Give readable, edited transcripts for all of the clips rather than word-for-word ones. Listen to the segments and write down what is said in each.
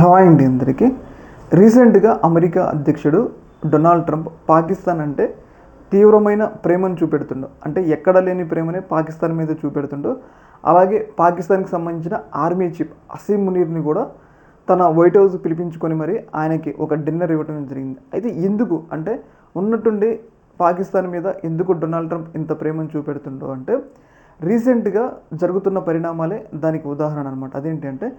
Hi అండి అందరికీ. రీసెంట్గా అమెరికా అధ్యక్షుడు డొనాల్డ్ ట్రంప్ పాకిస్తాన్ అంటే తీవ్రమైన ప్రేమను చూపెడుతుండు. అంటే ఎక్కడ లేని ప్రేమనే పాకిస్తాన్ మీద చూపెడుతుండు. అలాగే పాకిస్తాన్కి సంబంధించిన ఆర్మీ చీఫ్ అసీం మునీర్ని కూడా తన వైట్ హౌస్ పిలిపించుకొని మరి ఆయనకి ఒక డిన్నర్ ఇవ్వడం జరిగింది. అయితే ఎందుకు అంటే ఉన్నట్టుండి పాకిస్తాన్ మీద ఎందుకు డొనాల్డ్ ట్రంప్ ఇంత ప్రేమను చూపెడుతుండో అంటే రీసెంట్గా జరుగుతున్న పరిణామాలే దానికి ఉదాహరణ అనమాట. అదేంటంటే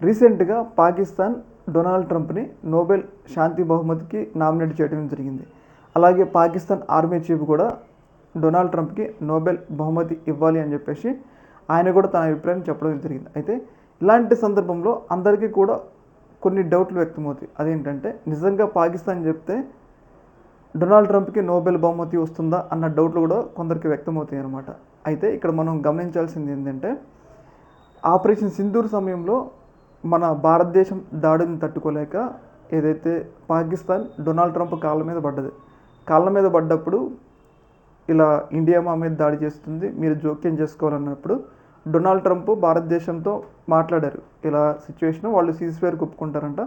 రీసెంట్గా పాకిస్తాన్ డొనాల్డ్ ట్రంప్ని నోబెల్ శాంతి బహుమతికి నామినేట్ చేయడం జరిగింది. అలాగే పాకిస్తాన్ ఆర్మీ చీఫ్ కూడా డొనాల్డ్ ట్రంప్కి నోబెల్ బహుమతి ఇవ్వాలి అని చెప్పేసి ఆయన కూడా తన అభిప్రాయం చెప్పడం జరిగింది. అయితే ఇలాంటి సందర్భంలో అందరికీ కూడా కొన్ని డౌట్లు వ్యక్తమవుతాయి. అదేంటంటే నిజంగా పాకిస్తాన్ చెప్తే డొనాల్డ్ ట్రంప్కి నోబెల్ బహుమతి వస్తుందా అన్న డౌట్లు కూడా కొందరికి వ్యక్తమవుతాయి అన్నమాట. అయితే ఇక్కడ మనం గమనించాల్సింది ఏంటంటే ఆపరేషన్ సింధూర్ సమయంలో మన భారతదేశం దాడిని తట్టుకోలేక ఏదైతే పాకిస్తాన్ డొనాల్డ్ ట్రంప్ కాళ్ళ మీద పడ్డది. కాళ్ళ మీద పడ్డప్పుడు ఇలా ఇండియా మా మీద దాడి చేస్తుంది, మీరు జోక్యం చేసుకోవాలన్నప్పుడు డొనాల్డ్ ట్రంప్ భారతదేశంతో మాట్లాడారు. ఇలా సిచ్యువేషన్ వాళ్ళు సీజ్ఫైర్కి ఒప్పుకుంటారంట,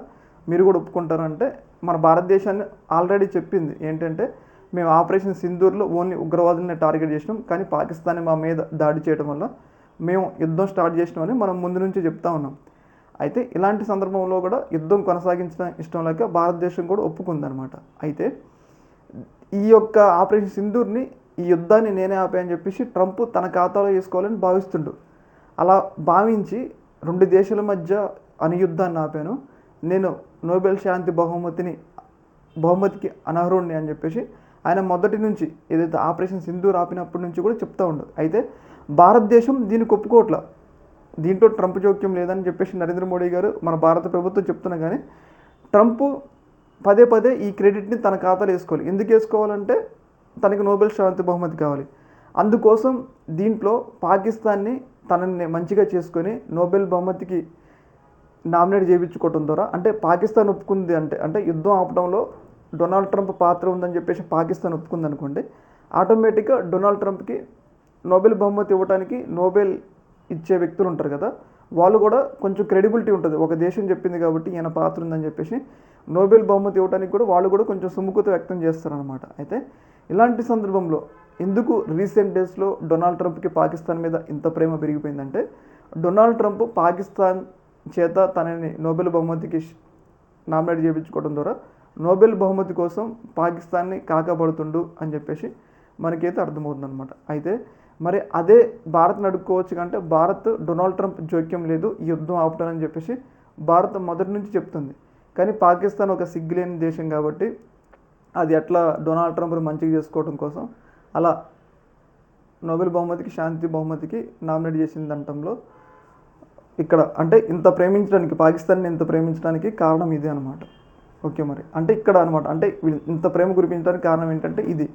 మీరు కూడా ఒప్పుకుంటారంటే మన భారతదేశాన్ని ఆల్రెడీ చెప్పింది ఏంటంటే మేము ఆపరేషన్ సింధూర్లో ఓన్లీ ఉగ్రవాదుల్ని టార్గెట్ చేసినాం, కానీ పాకిస్తాన్ మా మీద దాడి చేయడం వల్ల మేము యుద్ధం స్టార్ట్ చేసినామని మనం ముందు నుంచి చెప్తా ఉన్నాం. అయితే ఇలాంటి సందర్భంలో కూడా యుద్ధం కొనసాగించడం ఇష్టం లేక భారతదేశం కూడా ఒప్పుకుందనమాట. అయితే ఈ యొక్క ఆపరేషన్ సింధూర్ని ఈ యుద్ధాన్ని నేనే ఆపాయని చెప్పేసి ట్రంప్ తన ఖాతాలో వేసుకోవాలని భావిస్తుండు. అలా భావించి రెండు దేశాల మధ్య అనుయుద్ధాన్ని ఆపాను, నేను నోబెల్ శాంతి బహుమతికి అనర్హుడిని అని చెప్పేసి ఆయన మొదటి నుంచి ఏదైతే ఆపరేషన్ సింధూర్ ఆపినప్పటి నుంచి కూడా చెప్తా ఉండు. అయితే భారతదేశం దీనికి ఒప్పుకోవట్లా, దీంట్లో ట్రంప్ జోక్యం లేదని చెప్పేసి నరేంద్ర మోడీ గారు మన భారత ప్రభుత్వం చెప్తున్నా కానీ ట్రంప్ పదే పదే ఈ క్రెడిట్ని తన ఖాతాలో వేసుకోవాలి. ఎందుకు వేసుకోవాలంటే తనకి నోబెల్ శాంతి బహుమతి కావాలి. అందుకోసం దీంట్లో పాకిస్తాన్ని తనని మంచిగా చేసుకొని నోబెల్ బహుమతికి నామినేట్ చేయించుకోవడం ద్వారా అంటే పాకిస్తాన్ ఒప్పుకుంది అంటే యుద్ధం ఆపడంలో డొనాల్డ్ ట్రంప్ పాత్ర ఉందని చెప్పేసి పాకిస్తాన్ ఒప్పుకుంది అనుకోండి, ఆటోమేటిక్గా డొనాల్డ్ ట్రంప్కి నోబెల్ బహుమతి ఇవ్వడానికి నోబెల్ ఇచ్చే వ్యక్తులు ఉంటారు కదా, వాళ్ళు కూడా కొంచెం క్రెడిబిలిటీ ఉంటుంది. ఒక దేశం చెప్పింది కాబట్టి ఈయన పాత్ర ఉందని చెప్పేసి నోబెల్ బహుమతి ఇవ్వడానికి కూడా వాళ్ళు కూడా కొంచెం సుముఖత వ్యక్తం చేస్తారనమాట. అయితే ఇలాంటి సందర్భంలో ఎందుకు రీసెంట్ డేస్లో డొనాల్డ్ ట్రంప్కి పాకిస్తాన్ మీద ఇంత ప్రేమ పెరిగిపోయిందంటే డొనాల్డ్ ట్రంప్ పాకిస్తాన్ చేత తనని నోబెల్ బహుమతికి నామినేట్ చేయించుకోవడం ద్వారా నోబెల్ బహుమతి కోసం పాకిస్తాన్ని కాకపడుతుండు అని చెప్పేసి మనకైతే అర్థమవుతుందన్నమాట. అయితే మరి అదే భారత్ని అడుక్కోవచ్చు కంటే భారత్ డొనాల్డ్ ట్రంప్ జోక్యం లేదు, ఈ యుద్ధం ఆపుతానని చెప్పేసి భారత్ మొదటి నుంచి చెప్తుంది. కానీ పాకిస్తాన్ ఒక సిగ్గులేని దేశం కాబట్టి అది ఎట్లా డొనాల్డ్ ట్రంప్ని మంచిగా చేసుకోవడం కోసం అలా నోబెల్ బహుమతికి శాంతి బహుమతికి నామినేట్ చేసిందంటంలో ఇక్కడ అంటే ఇంత ప్రేమించడానికి పాకిస్తాన్ని ఇంత ప్రేమించడానికి కారణం ఇదే అనమాట. ఓకే, మరి అంటే ఇక్కడ అనమాట అంటే ఇంత ప్రేమ కురిపించడానికి కారణం ఏంటంటే ఇది.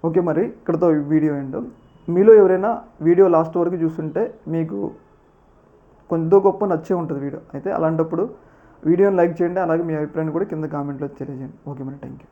ఓకే, మరి ఇక్కడతో వీడియో ఏంటో మీలో ఎవరైనా వీడియో లాస్ట్ వరకు చూస్తుంటే మీకు కొంత గొప్ప నచ్చే ఉంటుంది వీడియో. అయితే అలాంటప్పుడు వీడియోని లైక్ చేయండి, అలాగే మీ అభిప్రాయాన్ని కూడా కింద కామెంట్లో తెలియజేయండి. ఓకే మరి, థ్యాంక్ యూ.